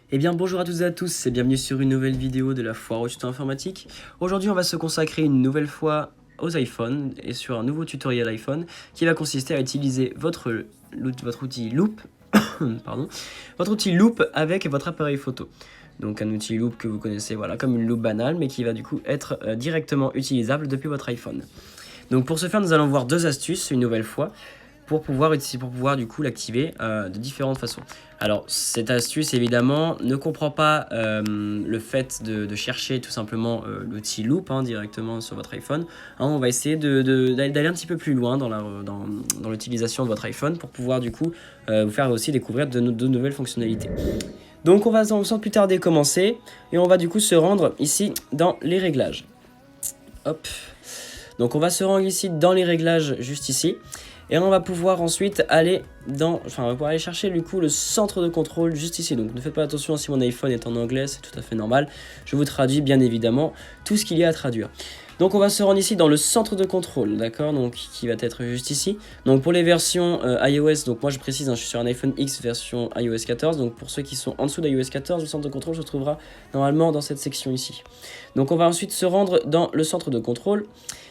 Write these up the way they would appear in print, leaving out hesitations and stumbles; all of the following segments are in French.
Eh bien bonjour à toutes et à tous et bienvenue sur une nouvelle vidéo de la foire au tuto informatique. Aujourd'hui on va se consacrer une nouvelle fois aux iPhones et sur un nouveau tutoriel iPhone qui va consister à utiliser votre outil Loop, pardon, votre outil Loop avec votre appareil photo. Donc un outil Loop que vous connaissez voilà, comme une loupe banale mais qui va du coup être directement utilisable depuis votre iPhone. Donc pour ce faire nous allons voir deux astuces une nouvelle fois pour pouvoir du coup l'activer de différentes façons. Alors cette astuce évidemment ne comprend pas le fait de chercher tout simplement l'outil Loop directement sur votre iPhone. On va essayer d'aller un petit peu plus loin dans l'utilisation de votre iPhone pour pouvoir du coup vous faire aussi découvrir de nouvelles fonctionnalités. Donc on va sans plus tarder commencer et on va du coup se rendre ici dans les réglages. Hop. Donc on va se rendre ici dans les réglages juste ici. Et on va pouvoir ensuite aller chercher du coup le centre de contrôle juste ici. Donc ne faites pas attention si mon iPhone est en anglais, c'est tout à fait normal. Je vous traduis bien évidemment tout ce qu'il y a à traduire. Donc on va se rendre ici dans le centre de contrôle, d'accord, donc qui va être juste ici. Donc pour les versions iOS, donc moi je précise, je suis sur un iPhone X version iOS 14. Donc pour ceux qui sont en dessous d'iOS 14, le centre de contrôle se trouvera normalement dans cette section ici. Donc on va ensuite se rendre dans le centre de contrôle.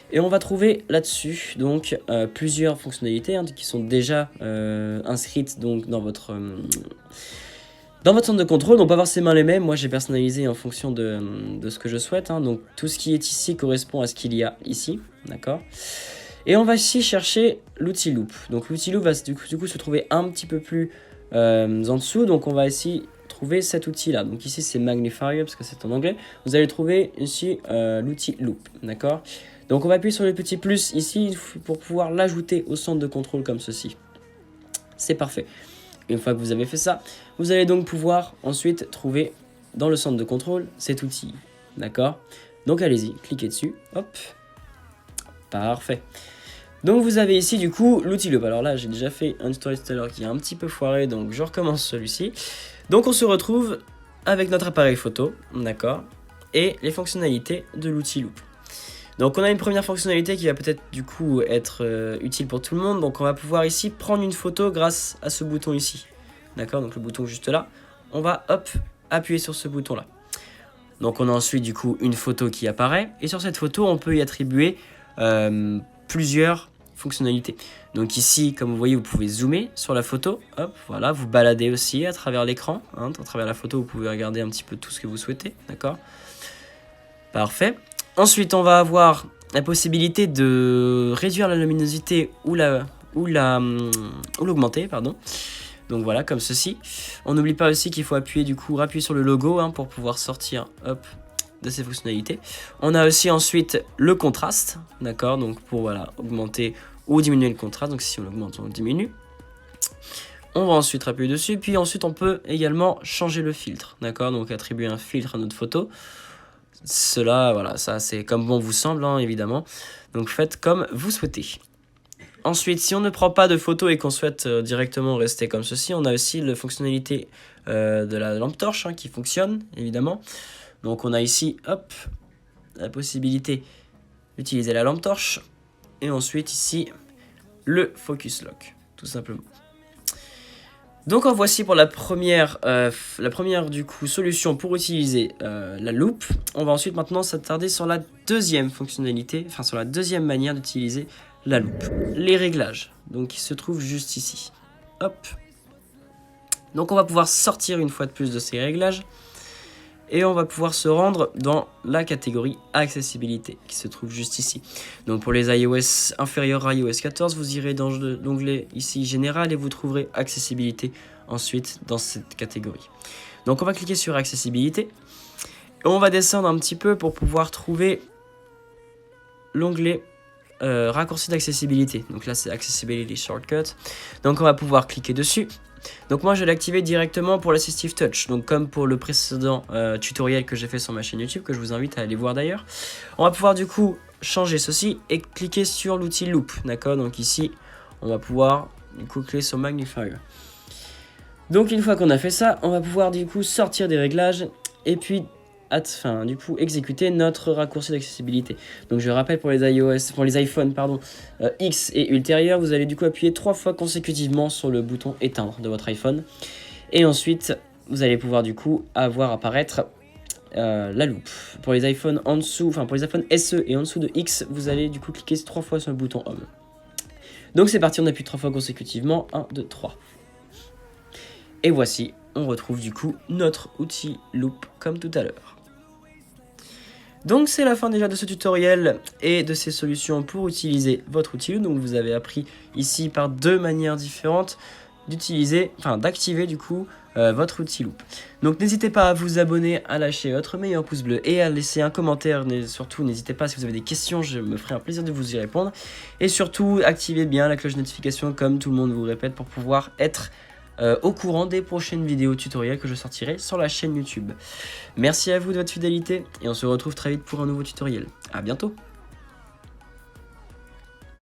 Et on va trouver là-dessus donc plusieurs fonctionnalités qui sont déjà inscrites donc dans votre centre de contrôle. Donc pas forcément les mêmes, moi j'ai personnalisé en fonction de ce que je souhaite. Donc tout ce qui est ici correspond à ce qu'il y a ici, d'accord. Et on va ici chercher l'outil Loop. Donc l'outil Loop va du coup se trouver un petit peu plus en dessous. Donc on va ici trouver cet outil là. Donc ici c'est Magnifier parce que c'est en anglais. Vous allez trouver ici l'outil Loop, d'accord. Donc on va appuyer sur le petit plus ici pour pouvoir l'ajouter au centre de contrôle comme ceci. C'est parfait. Une fois que vous avez fait ça, vous allez donc pouvoir ensuite trouver dans le centre de contrôle cet outil. D'accord? Donc allez-y, cliquez dessus. Hop. Parfait. Donc vous avez ici du coup l'outil Loop. Alors là j'ai déjà fait un tutoriel tout à l'heure qui est un petit peu foiré, donc je recommence celui-ci. Donc on se retrouve avec notre appareil photo, d'accord, et les fonctionnalités de l'outil Loop. Donc on a une première fonctionnalité qui va peut-être du coup être utile pour tout le monde. Donc on va pouvoir ici prendre une photo grâce à ce bouton ici. D'accord, donc le bouton juste là. On va hop appuyer sur ce bouton là. Donc on a ensuite du coup une photo qui apparaît. Et sur cette photo on peut y attribuer plusieurs fonctionnalités. Donc ici comme vous voyez vous pouvez zoomer sur la photo. Hop, voilà, vous baladez aussi à travers l'écran. À travers la photo vous pouvez regarder un petit peu tout ce que vous souhaitez. D'accord. Parfait. Ensuite, on va avoir la de réduire la luminosité ou l'augmenter, pardon. Donc voilà, comme ceci. On n'oublie pas aussi qu'il faut appuyer sur le logo pour pouvoir sortir de ces fonctionnalités. On a aussi ensuite le contraste, d'accord, donc pour augmenter ou diminuer le contraste. Donc si on augmente, on diminue. On va ensuite appuyer dessus, puis ensuite on peut également changer le filtre, d'accord, donc attribuer un filtre à notre photo. Cela, voilà, ça c'est comme bon vous semble, évidemment. Donc faites comme vous souhaitez. Ensuite, si on ne prend pas de photo et qu'on souhaite directement rester comme ceci, on a aussi la fonctionnalité de la lampe torche qui fonctionne, évidemment. Donc on a ici, hop, la possibilité d'utiliser la lampe torche. Et ensuite ici, le focus lock, tout simplement. Donc en voici pour la première du coup solution pour utiliser la loupe. On va ensuite maintenant s'attarder sur la deuxième fonctionnalité, sur la deuxième manière d'utiliser la loupe. Les réglages, donc qui se trouvent juste ici. Hop. Donc on va pouvoir sortir une fois de plus de ces réglages. Et on va pouvoir se rendre dans la catégorie accessibilité qui se trouve juste ici. Donc pour les iOS inférieurs à iOS 14, vous irez dans l'onglet ici général et vous trouverez accessibilité ensuite dans cette catégorie. Donc on va cliquer sur accessibilité et on va descendre un petit peu pour pouvoir trouver l'onglet raccourci d'accessibilité. Donc là c'est Accessibility Shortcut. Donc on va pouvoir cliquer dessus. Donc moi je vais l'activer directement pour l'Assistive Touch. Donc comme pour le précédent tutoriel que j'ai fait sur ma chaîne YouTube, que je vous invite à aller voir d'ailleurs. On va pouvoir du coup changer ceci et cliquer sur l'outil Loop. D'accord, donc ici on va pouvoir du coup cliquer sur Magnifier. Donc une fois qu'on a fait ça, on va pouvoir du coup sortir des réglages et puis exécuter notre raccourci d'accessibilité. Donc je rappelle pour les iPhones X et ultérieurs, vous allez du coup appuyer 3 fois consécutivement sur le bouton éteindre de votre iPhone et ensuite vous allez pouvoir du coup avoir apparaître la loupe. Pour les iPhones en dessous, enfin pour les iPhones SE et en dessous de X, vous allez du coup cliquer 3 fois sur le bouton Home. Donc c'est parti, on appuie 3 fois consécutivement. 1, 2, 3. Et voici, on retrouve du coup notre outil loupe comme tout à l'heure. Donc c'est la fin déjà de ce tutoriel et de ces solutions pour utiliser votre outil loupe. Donc vous avez appris ici par 2 manières différentes d'utiliser, enfin d'activer du coup votre outil loupe. Donc n'hésitez pas à vous abonner, à lâcher votre meilleur pouce bleu et à laisser un commentaire. Et surtout n'hésitez pas, si vous avez des questions, je me ferai un plaisir de vous y répondre. Et surtout activez bien la cloche de notification comme tout le monde vous répète pour pouvoir être au courant des prochaines vidéos tutoriels que je sortirai sur la chaîne YouTube. Merci à vous de votre fidélité et on se retrouve très vite pour un nouveau tutoriel. A bientôt.